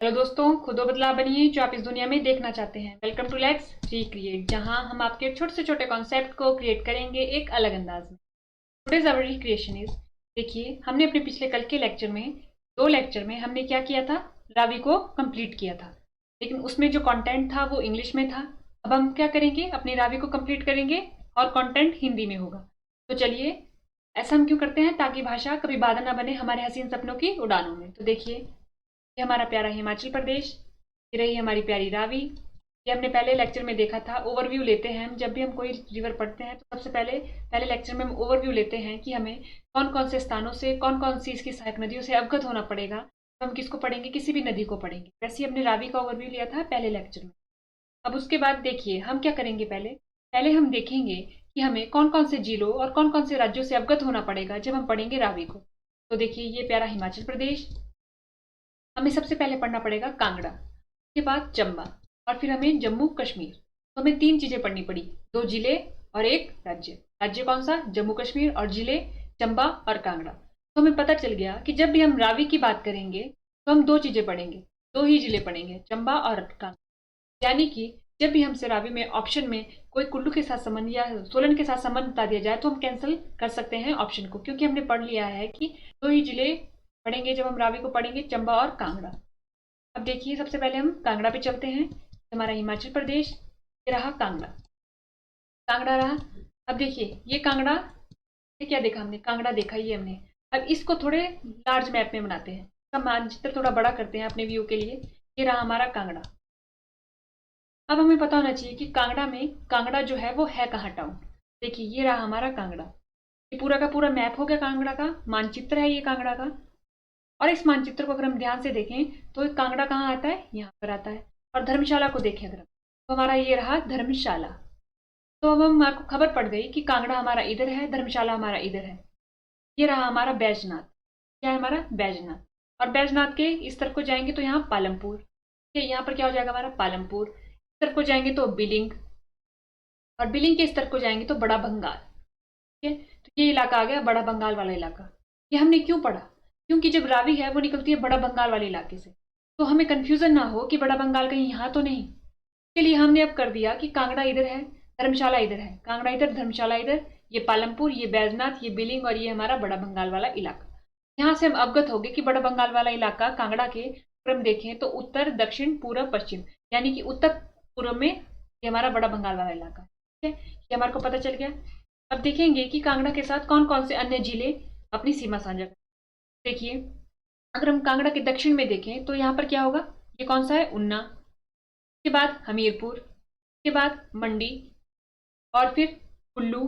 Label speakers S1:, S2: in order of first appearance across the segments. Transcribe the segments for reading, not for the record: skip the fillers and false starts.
S1: Hello दोस्तों, खुद बदलाव बनिए जो आप इस दुनिया में देखना चाहते हैं। वेलकम टू लेट्स रिक्रिएट, जहां हम आपके छोटे से छोटे कॉन्सेप्ट को क्रिएट करेंगे एक अलग अंदाज में। टुडेज आवर रिक्रिएशन इज, देखिए हमने अपने पिछले कल के लेक्चर में, दो लेक्चर में हमने क्या किया था, रावी को कंप्लीट किया था, लेकिन उसमें जो कंटेंट था वो इंग्लिश में था। अब हम क्या करेंगे, अपनी रावी को कंप्लीट करेंगे और कंटेंट हिंदी में होगा। तो चलिए, ऐसा हम क्यों करते हैं, ताकि भाषा कभी बाधा ना बने हमारे हसीन सपनों की उड़ानों में। तो देखिए, ये हमारा प्यारा हिमाचल प्रदेश, ये रही हमारी प्यारी रावी। ये हमने पहले लेक्चर में देखा था। ओवरव्यू लेते हैं हम, जब भी हम कोई रिवर पढ़ते हैं तो सबसे पहले पहले लेक्चर में हम ओवरव्यू लेते हैं कि हमें कौन कौन से स्थानों से, कौन कौन सी इसकी सहायक नदियों से अवगत होना पड़ेगा। तो हम किसको पढ़ेंगे, किसी भी नदी को पढ़ेंगे। वैसे ही हमने रावी का ओवरव्यू लिया था पहले लेक्चर में। अब उसके बाद देखिए हम क्या करेंगे, पहले पहले हम देखेंगे कि हमें कौन कौन से जिलों और कौन कौन से राज्यों से अवगत होना पड़ेगा जब हम पढ़ेंगे रावी को। तो देखिए, ये प्यारा हिमाचल प्रदेश, हमें सबसे पहले पढ़ना पड़ेगा कांगड़ा, उसके बाद चंबा, और फिर हमें जम्मू कश्मीर। तो हमें तीन चीजें पढ़नी पड़ी, दो जिले और एक राज्य। राज्य कौन सा, जम्मू कश्मीर, और जिले चंबा और कांगड़ा। तो हमें पता चल गया कि जब भी हम रावी की बात करेंगे तो हम दो चीजें पढ़ेंगे, दो ही जिले पढ़ेंगे, चंबा और कांगड़ा। यानी कि जब भी हमसे रावी में ऑप्शन में कोई कुल्लू के साथ संबंध या सोलन के साथ संबंध बता दिया जाए तो हम कैंसिल कर सकते हैं ऑप्शन को, क्योंकि हमने पढ़ लिया है कि दो ही जिले पढ़ेंगे जब हम रावी को पढ़ेंगे, चंबा और कांगड़ा। अब देखिए, सबसे पहले हम कांगड़ा पे चलते हैं। हमारा हिमाचल प्रदेश, ये रहा कांगड़ा, कांगड़ा रहा। अब देखिए ये कांगड़ा, ये क्या देखा हमने, कांगड़ा देखा ये हमने। अब इसको थोड़े लार्ज मैप में बनाते हैं, इसका मानचित्र थोड़ा बड़ा करते हैं अपने व्यू के लिए। ये रहा हमारा कांगड़ा। अब हमें पता होना चाहिए कि कांगड़ा में, कांगड़ा जो है वो है कहाँ टाउन। देखिए ये रहा हमारा कांगड़ा, ये पूरा का पूरा मैप हो गया कांगड़ा का, मानचित्र है ये कांगड़ा का। और इस मानचित्र को अगर हम ध्यान से देखें तो कांगड़ा कहाँ आता है, यहाँ पर आता है। और धर्मशाला को देखें अगर हम, तो हमारा ये रहा धर्मशाला। तो अब हमारे को खबर पड़ गई कि कांगड़ा हमारा इधर है, धर्मशाला हमारा इधर है। ये रहा हमारा बैजनाथ, क्या है हमारा बैजनाथ। और बैजनाथ के इस तरफ को जाएंगे तो यहाँ पालमपुर, ये यहाँ पर क्या हो जाएगा हमारा पालमपुर। इस तरफ को जाएंगे तो बिलिंग, और बिलिंग के इस तरफ को जाएंगे तो बड़ा बंगाल। ठीक है, तो ये इलाका आ गया बड़ा बंगाल वाला इलाका। ये हमने क्यों पढ़ा, क्योंकि जब रावी है वो निकलती है बड़ा बंगाल वाले इलाके से, तो हमें कंफ्यूजन ना हो कि बड़ा बंगाल कहीं यहाँ तो नहीं। इसके लिए हमने अब कर दिया कि कांगड़ा इधर है, धर्मशाला इधर है, कांगड़ा इधर, धर्मशाला इधर, ये पालमपुर, ये बैजनाथ, ये बिलिंग, और ये हमारा बड़ा बंगाल वाला इलाका। यहाँ से हम अवगत हो गए कि बड़ा बंगाल वाला इलाका कांगड़ा के क्रम देखें तो उत्तर, दक्षिण, पूर्व, पश्चिम, यानी कि उत्तर पूर्व में ये हमारा बड़ा बंगाल वाला इलाका है। ठीक है, ये हमारे को पता चल गया। अब देखेंगे कि कांगड़ा के साथ कौन कौन से अन्य जिले अपनी सीमा साझा करते हैं। देखिए, अगर हम कांगड़ा के दक्षिण में देखें तो यहाँ पर क्या होगा, ये कौन सा है, ऊना, के बाद हमीरपुर, के बाद मंडी, और फिर कुल्लू,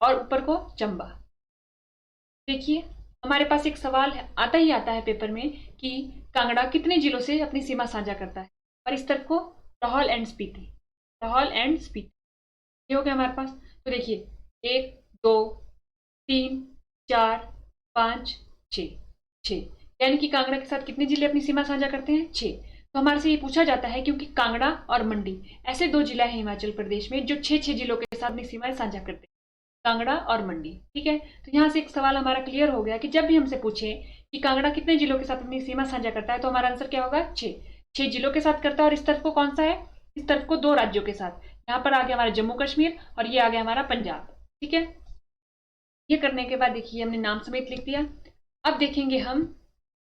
S1: और ऊपर को चंबा। देखिए, हमारे पास एक सवाल है, आता ही आता है पेपर में कि कांगड़ा कितने जिलों से अपनी सीमा साझा करता है, और इस तरफ को लाहौल एंड स्पीति, लाहौल एंड स्पीति, ये हो गया हमारे पास। तो देखिए, एक, दो, तीन, चार, पाँच, छ, छ, यानी कि कांगड़ा के साथ कितने जिले अपनी सीमा साझा करते हैं, छह। तो हमारे से ये पूछा जाता है क्योंकि कांगड़ा और मंडी ऐसे दो जिला है हिमाचल प्रदेश में जो छह छह जिलों के साथ अपनी सीमाएं साझा करते हैं, कांगड़ा और मंडी। ठीक है, तो यहाँ से एक सवाल हमारा क्लियर हो गया कि जब भी हमसे पूछे कि कांगड़ा कितने जिलों के साथ अपनी सीमा साझा करता है, तो हमारा आंसर क्या होगा, छह, छह जिलों के साथ करता है। और इस तरफ को कौन सा है, इस तरफ को दो राज्यों के साथ, यहाँ पर आ गया हमारा जम्मू कश्मीर, और ये आ गया हमारा पंजाब। ठीक है, ये करने के बाद देखिए हमने नाम समेत लिख दिया। अब देखेंगे हम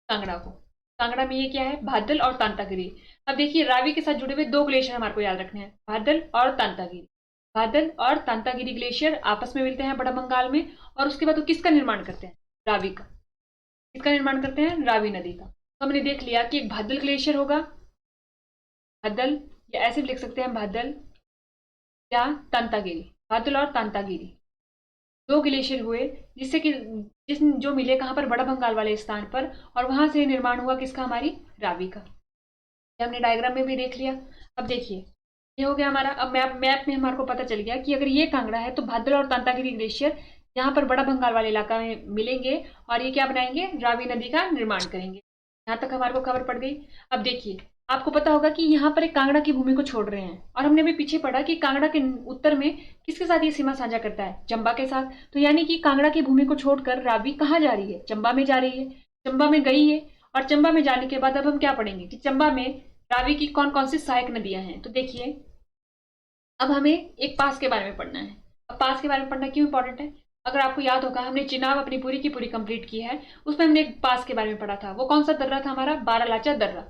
S1: कांगड़ा को, कांगड़ा में ये क्या है, भादल और तांतागिरी। अब देखिए, रावी के साथ जुड़े हुए दो ग्लेशियर हमारे को याद रखने हैं, भादल और तांतागिरी। भादल और तांतागिरी ग्लेशियर आपस में मिलते हैं बड़ा बंगाल में, और उसके बाद वो किसका निर्माण करते हैं, रावी का। किसका निर्माण करते हैं, रावी नदी का। तो हमने देख लिया कि एक भादल ग्लेशियर होगा, भादल, या ऐसे भी लिख सकते हैं भादल या तांतागिरी, भादल और तांतागिरी दो ग्लेशियर हुए, जिससे कि जो मिले कहाँ पर, बड़ा बंगाल वाले स्थान पर, और वहां से निर्माण हुआ किसका, हमारी रावी का। ये हमने डायग्राम में भी देख लिया। अब देखिए, ये हो गया हमारा। अब मैप में हमारे को पता चल गया कि अगर ये कांगड़ा है तो भादल और तांतागिरी ग्लेशियर यहाँ पर बड़ा बंगाल वाले इलाका में मिलेंगे, और ये क्या बनाएंगे, रावी नदी का निर्माण करेंगे। यहाँ तक हमारे को खबर पड़ गई। अब देखिए, आपको पता होगा कि यहाँ पर एक कांगड़ा की भूमि को छोड़ रहे हैं, और हमने भी पीछे पढ़ा कि कांगड़ा के उत्तर में किसके साथ ये सीमा साझा करता है, चंबा के साथ। तो यानी कि कांगड़ा की भूमि को छोड़कर रावी कहाँ जा रही है, चंबा में जा रही है, चंबा में गई है। और चंबा में जाने के बाद अब हम क्या पढ़ेंगे कि चंबा में रावी की कौन कौन सी सहायक नदियां हैं। तो देखिए अब हमें एक पास के बारे में पढ़ना है। अब पास के बारे में पढ़ना क्यों इंपॉर्टेंट है? अगर आपको याद होगा हमने चिनाब अपनी पूरी की पूरी कंप्लीट की है, उसमें हमने एक पास के बारे में पढ़ा था। वो कौन सा दर्रा था हमारा? बारालाचा दर्रा।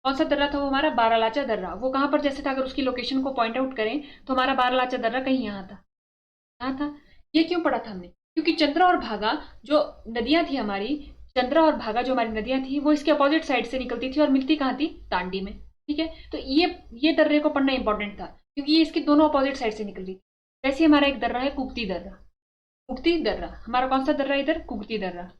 S1: कौन सा दर्रा था वो हमारा? बारालाचा दर्रा। वो कहां पर जैसे था, अगर उसकी लोकेशन को पॉइंट आउट करें तो हमारा बारालाचा दर्रा कहीं यहाँ था, यहाँ था। ये क्यों पढ़ा था हमने? क्योंकि चंद्रा और भागा जो नदियां थी हमारी, चंद्रा और भागा जो हमारी नदियां थी वो इसके अपोजिट साइड से निकलती थी और मिलती कहाँ थी? तांडी में। ठीक है, तो ये दर्रे को पढ़ना इंपॉर्टेंट था क्योंकि ये इसके दोनों अपोजिट साइड से निकल रही थी। वैसे हमारा एक दर्रा है कुक्ति दर्रा। कुक्ति दर्रा हमारा कौन सा दर्रा है इधर? कुक्ति दर्रा।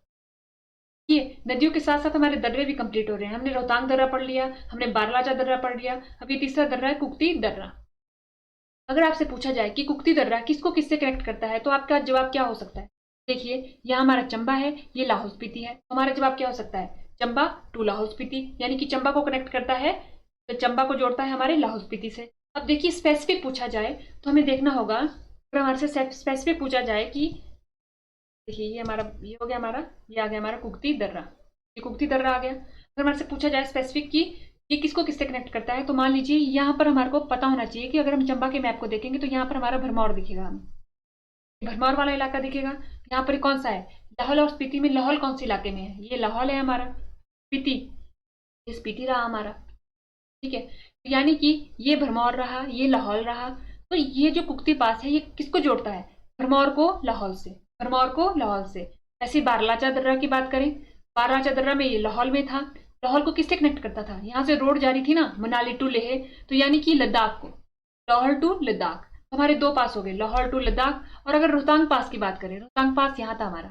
S1: ये नदियों के साथ साथ हमारे दर्रे भी कंप्लीट हो रहे हैं। हमने रोहतांग दर्रा पढ़ लिया, हमने बारलाचा दर्रा पढ़ लिया, अब ये तीसरा दर्रा है कुक्ति दर्रा। अगर आपसे पूछा जाए कि कुक्ति दर्रा किसको किससे कनेक्ट करता है तो आपका जवाब क्या हो सकता है? देखिए यहाँ हमारा चंबा है, ये लाहौल स्पीति है, तो हमारा जवाब क्या हो सकता है? चंबा टू लाहौल स्पीति, यानी कि चंबा को कनेक्ट करता है, तो चंबा को जोड़ता है हमारे लाहौल स्पीति से। अब देखिए स्पेसिफिक पूछा जाए तो हमें देखना होगा, अगर हमारे से स्पेसिफिक पूछा जाए कि देखिए ये हो गया हमारा, ये आ गया हमारा कुक्ति दर्रा, ये कुक्ति दर्रा आ गया। अगर हमारे से पूछा जाए स्पेसिफिक की ये किसको किससे कनेक्ट करता है, तो मान लीजिए यहाँ पर हमारे को पता होना चाहिए कि अगर हम चंबा के मैप को देखेंगे तो यहाँ पर हमारा भरमौर दिखेगा, हमें भरमौर वाला इलाका दिखेगा। यहाँ पर कौन सा है? लाहौल और स्पीति में लाहौल कौन से इलाके में है? ये लाहौल है हमारा। स्पीति, ये स्पीति रहा हमारा। ठीक है, तो यानी कि ये भरमौर रहा, ये लाहौल रहा। तो ये जो कुक्ति पास है ये किसको जोड़ता है? भरमौर को लाहौल से, भरमौर को लाहौल से। ऐसे बारलाचा दर्रा की बात करें, बारलाचा दर्रा में ये लाहौल में था, लाहौल को किससे कनेक्ट करता था? यहाँ से रोड जा रही थी ना मनाली टू लेह, तो यानी कि लद्दाख को, लाहौल टू लद्दाख। हमारे दो पास हो गए, लाहौल टू लद्दाख। और अगर रोहतांग पास की बात करें, रोहतांग पास यहाँ था हमारा,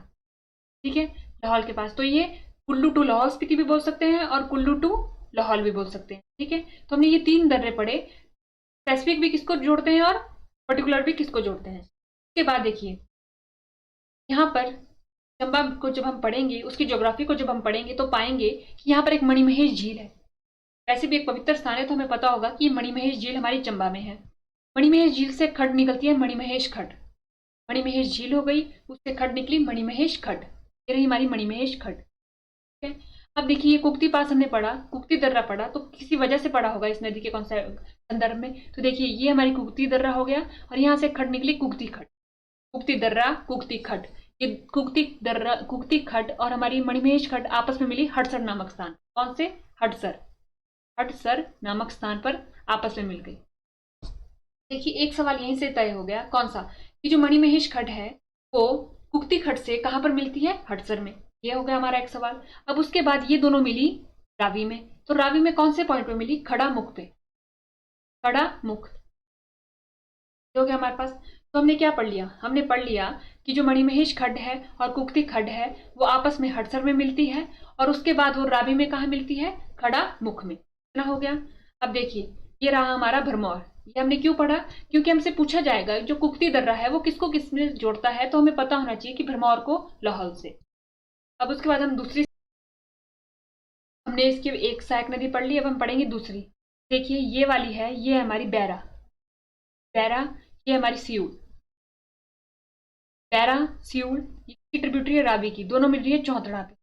S1: ठीक है, लाहौल के पास। तो ये कुल्लू टू लाहौल स्पीति भी बोल सकते हैं और कुल्लू टू लाहौल भी बोल सकते हैं। ठीक है, तो हमने ये तीन दर्रे पढ़े, स्पेसिफिक भी किसको जोड़ते हैं और पर्टिकुलर भी किसको जोड़ते हैं। उसके बाद देखिए यहाँ पर चंबा को जब हम पढ़ेंगे, उसकी ज्योग्राफी को जब हम पढ़ेंगे तो पाएंगे कि यहाँ पर एक मणिमहेश झील है। वैसे भी एक पवित्र स्थान है तो हमें पता होगा कि मणिमहेश झील हमारी चंबा में है। मणिमहेश झील से खड्ड निकलती है, मणिमहेश खड्ड। मणिमहेश झील हो गई, उससे खड्ड निकली मणिमहेश खड्ड, ये रही हमारी मणिमहेश खड्ड। ठीक है, अब देखिए ये कुक्ति पास हमने पढ़ा, कुक्ति दर्रा पढ़ा, तो किसी वजह से पढ़ा होगा इस नदी के कौन सा संदर्भ में। तो देखिए ये हमारी कुक्ति दर्रा हो गया और यहाँ से खड्ड निकली कुक्ति खड्ड, कुक्ति दर्रा कुक्ति खड्ड। ये कुक्ति दर्रा कुक्ति खड्ड और हमारी मणिमहेश खड्ड आपस में मिली हड़सर नामक स्थान। कौन से? हड़सर, हड़सर नामक स्थान पर आपस में मिल गई। देखिए एक सवाल यहीं से तय हो गया, कौन सा? कि जो मणिमहेश खड्ड है वो कुक्ति खड्ड से कहां पर मिलती है? हड़सर में। ये हो गया हमारा एक सवाल। अब उसके बाद ये दोनों मिली रावी में, तो रावी में कौन से पॉइंट पे मिली? खड़ा मुख पे, खड़ा मुख हो गया हमारे पास। तो हमने क्या पढ़ लिया? हमने पढ़ लिया कि जो मणिमहेश खड्ड है और कुक्ति खड्ड है वो आपस में हड़सर में मिलती है और उसके बाद वो रावी में कहा मिलती है? खड़ा मुख में। इतना हो गया। अब देखिए ये रहा हमारा भरमौर। ये हमने क्यों पढ़ा? क्योंकि हमसे पूछा जाएगा जो कुक्ति दर्रा है वो किसको किसमें जोड़ता है, तो हमें पता होना चाहिए कि भरमौर को लाहौल से। अब उसके बाद हम दूसरी, हमने इसकी एक सहायक नदी पढ़ ली, अब हम पढ़ेंगे दूसरी। देखिए ये वाली है, ये है हमारी बैरा, बैरा, ये हमारी सियूल, बैरा सियूल, ये ट्रिब्यूटरी है रावी की, दोनों मिल रही है चौथड़ा पे।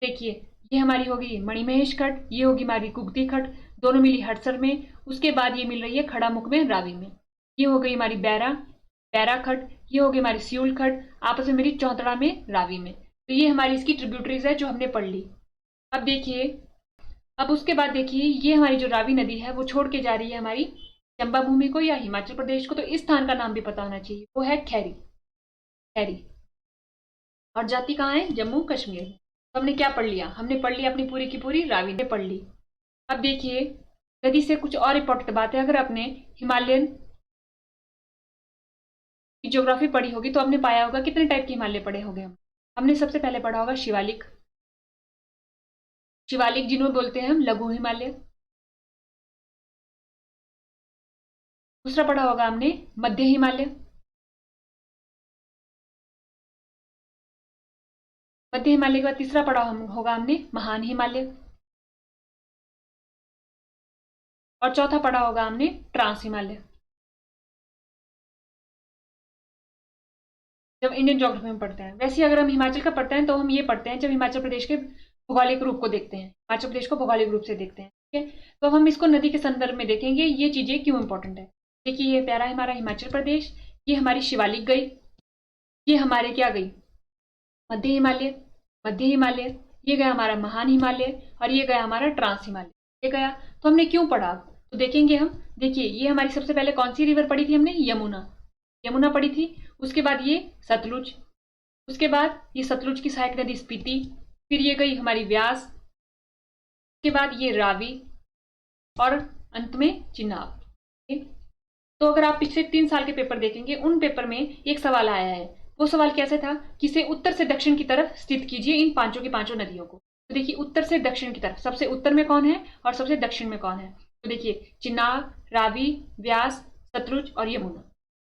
S1: देखिए ये हमारी होगी मणिमहेश खड्ड, ये होगी हमारी कुक्ति खड्ड, दोनों मिली हड़सर में। उसके बाद ये मिल रही है खड़ा मुख में रावी में। ये हो गई हमारी बैरा, बैरा खड्ड, ये होगी हमारी सियूल खड्ड, आपस में मिली चौथड़ा में रावी में। तो ये हमारी इसकी ट्रिब्यूटरीज है जो हमने पढ़ ली। अब देखिए, अब उसके बाद देखिए ये हमारी जो रावी नदी है वो छोड़ के जा रही है हमारी चंबा भूमि को या हिमाचल प्रदेश को। तो इस स्थान का नाम भी पता होना चाहिए, वो है खैरी, खैरी। और जाति कहाँ है? जम्मू कश्मीर। तो हमने क्या पढ़ लिया? हमने पढ़ लिया अपनी पूरी की पूरी रावी ने पढ़ ली। अब देखिए नदी से कुछ और इंपॉर्टेंट बात है। अगर आपने हिमालयन की ज्योग्राफी पढ़ी होगी तो आपने पाया होगा कितने टाइप के हिमालय पढ़े होंगे हम। हमने सबसे पहले पढ़ा होगा शिवालिक, शिवालिक जिन्हों बोलते हैं हम लघु हिमालय। दूसरा पढ़ा होगा हमने मध्य हिमालय, मध्य हिमालय के बाद तीसरा पढ़ा होगा हमने महान हिमालय, और चौथा पढ़ा होगा हमने ट्रांस हिमालय। जब इंडियन ज्योग्राफी में पढ़ते हैं, वैसे अगर हम हिमाचल का पढ़ते हैं तो हम ये पढ़ते हैं जब हिमाचल प्रदेश के भौगोलिक रूप को देखते हैं, हिमाचल प्रदेश को भौगोलिक रूप से देखते हैं। ठीक है, तो अब हम इसको नदी के संदर्भ में देखेंगे ये चीजें क्यों इंपॉर्टेंट है। देखिए ये प्यारा हमारा हिमाचल प्रदेश, ये हमारी शिवालिक गई, ये हमारे क्या गई मध्य हिमालय, मध्य हिमालय, ये गया हमारा महान हिमालय, और ये गया हमारा ट्रांस हिमालय, ये गया। तो हमने क्यों पढ़ा, तो देखेंगे हम। देखिए ये हमारी सबसे पहले कौन सी रिवर पढ़ी थी हमने, यमुना, यमुना पढ़ी थी। उसके बाद ये सतलुज, उसके बाद ये सतलुज की सहायक नदी स्पीति, फिर ये गई हमारी व्यास, उसके बाद ये रावी, और अंत में चिनाब। तो अगर आप पिछले 3 साल के पेपर देखेंगे, उन पेपर में एक सवाल आया है। वो सवाल कैसे था कि इसे उत्तर से दक्षिण की तरफ स्थित कीजिए इन पांचों की पांचों नदियों को। तो देखिए उत्तर से दक्षिण की तरफ सबसे उत्तर में कौन है और सबसे दक्षिण में कौन है। तो देखिए चिनाब, रावी, व्यास, सतलुज और यमुना।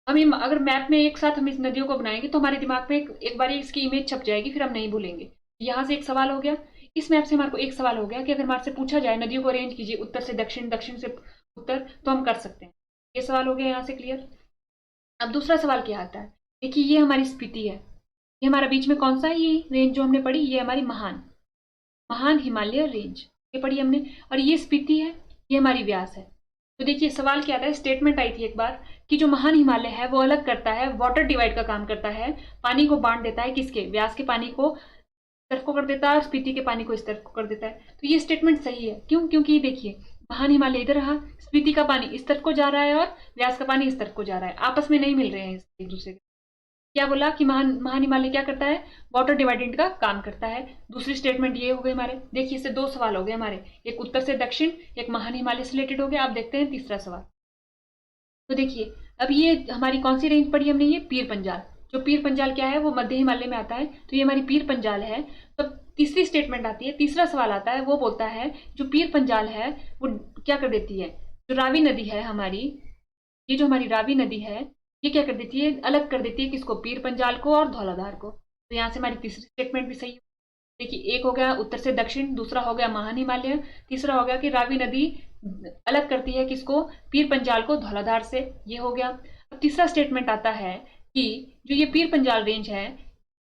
S1: हम अगर मैप में एक साथ हम इस नदियों को बनाएंगे तो हमारे दिमाग में एक बार इसकी इमेज छप जाएगी, फिर हम नहीं भूलेंगे। यहाँ से एक सवाल हो गया, इस मैप से हमारे को एक सवाल हो गया कि अगर हमारे से पूछा जाए नदियों को अरेंज कीजिए उत्तर से दक्षिण, दक्षिण से उत्तर, तो हम कर सकते हैं। ये सवाल हो गया यहाँ से क्लियर। अब दूसरा सवाल क्या आता है, देखिए ये हमारी स्पीति है, ये हमारा बीच में कौन सा है, ये रेंज जो हमने पढ़ी ये हमारी महान महान हिमालय रेंज, ये पढ़ी हमने। और ये स्पीति है, ये हमारी व्यास है। तो देखिए सवाल क्या आता है, स्टेटमेंट आई थी एक बार कि जो महान हिमालय है वो अलग करता है, वाटर डिवाइड का काम करता है, पानी को बांट देता है, किसके, व्यास के पानी को इस तरफ को कर देता है और स्पीति के पानी को इस तरफ को कर देता है। तो ये स्टेटमेंट सही है, क्यों, क्योंकि देखिए महान हिमालय इधर रहा, स्पीति का पानी इस तरफ को जा रहा है और व्यास का पानी इस तरफ को जा रहा है, आपस में नहीं मिल रहे हैं एक दूसरे के। क्या बोला कि महान हिमालय क्या करता है, वाटर डिवाइडेंट का काम करता है। दूसरी स्टेटमेंट ये हो गई हमारे। देखिए इससे 2 सवाल हो गए हमारे, एक उत्तर से दक्षिण, एक महान हिमालय से रिलेटेड हो गया। आप देखते हैं तीसरा सवाल। तो देखिए अब ये हमारी कौन सी रेंज पढ़ी हमने, ये पीर पंजाल। जो पीर पंजाल क्या है वो मध्य हिमालय में आता है, तो ये हमारी पीर पंजाल है। तो तीसरी स्टेटमेंट आती है, तीसरा सवाल आता है, वो बोलता है जो पीर पंजाल है वो क्या कर देती है, जो रावी नदी है हमारी, ये जो हमारी रावी नदी है ये क्या कर देती है, अलग कर देती है किसको, पीर पंजाल को और धौलाधार को। तो यहाँ से हमारी तीसरी स्टेटमेंट भी सही है। देखिए एक हो गया उत्तर से दक्षिण, दूसरा हो गया महान हिमालय, तीसरा हो गया कि रावी नदी अलग करती है किसको, पीर पंजाल को धौलाधार से, ये हो गया। अब तीसरा स्टेटमेंट आता है कि जो ये पीर पंजाल रेंज है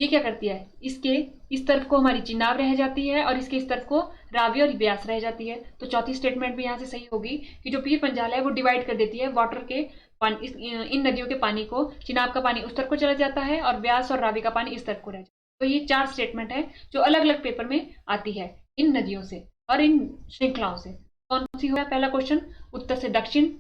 S1: ये क्या करती है, इसके इस तरफ को हमारी चिनाब रह जाती है और इसके इस तरफ को रावी और व्यास रह जाती है। तो चौथी स्टेटमेंट भी यहाँ से सही होगी कि जो पीर पंजाल है वो डिवाइड कर देती है वाटर के पानी, इन नदियों के पानी को, चिनाब का पानी उस तरफ को चला जाता है और व्यास और रावी का पानी इस तरफ को रह जाता है। तो ये 4 स्टेटमेंट है जो अलग अलग पेपर में आती है इन नदियों से और इन श्रृंखलाओं से। कौन सी होगा पहला क्वेश्चन, उत्तर से दक्षिण,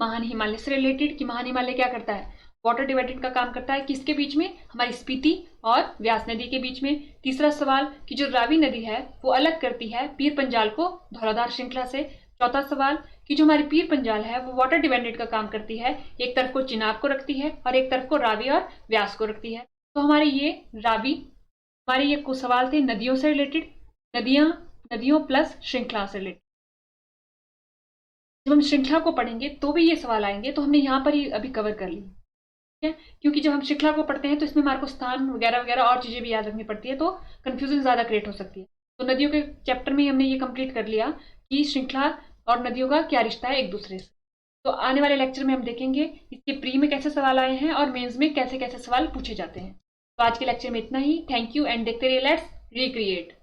S1: महान हिमालय से रिलेटेड कि महान हिमालय क्या करता है, वाटर डिवाइडेड का काम करता है, किसके बीच में, हमारी स्पीति और व्यास नदी के बीच में। तीसरा सवाल कि जो रावी नदी है वो अलग करती है पीर पंजाल को धौलाधार श्रृंखला से। चौथा सवाल कि जो हमारी पीर पंजाल है वो वाटर डिवाइडेड का काम करती है, एक तरफ को चिनाब को रखती है और एक तरफ को रावी और व्यास को रखती है। तो हमारे ये रावी, हमारे ये कुछ सवाल थे नदियों से रिलेटेड, नदियों प्लस श्रृंखला से रिलेटेड। जब हम श्रृंखला को पढ़ेंगे तो भी ये सवाल आएंगे, तो हमने यहाँ पर ही अभी कवर कर ली, ठीक है। क्योंकि जब हम श्रृंखला को पढ़ते हैं तो इसमें हमारे को स्थान वगैरह वगैरह और चीजें भी याद रखनी पड़ती है, तो कंफ्यूजन ज्यादा क्रिएट हो सकती है। तो नदियों के चैप्टर में हमने ये कंप्लीट कर लिया कि श्रृंखला और नदियों का क्या रिश्ता है एक दूसरे से। तो आने वाले लेक्चर में हम देखेंगे इसके प्री में कैसे सवाल आए हैं और मेंस में कैसे कैसे सवाल पूछे जाते हैं। तो आज के लेक्चर में इतना ही। थैंक यू एंड देखते रहिए लेट्स रिक्रिएट।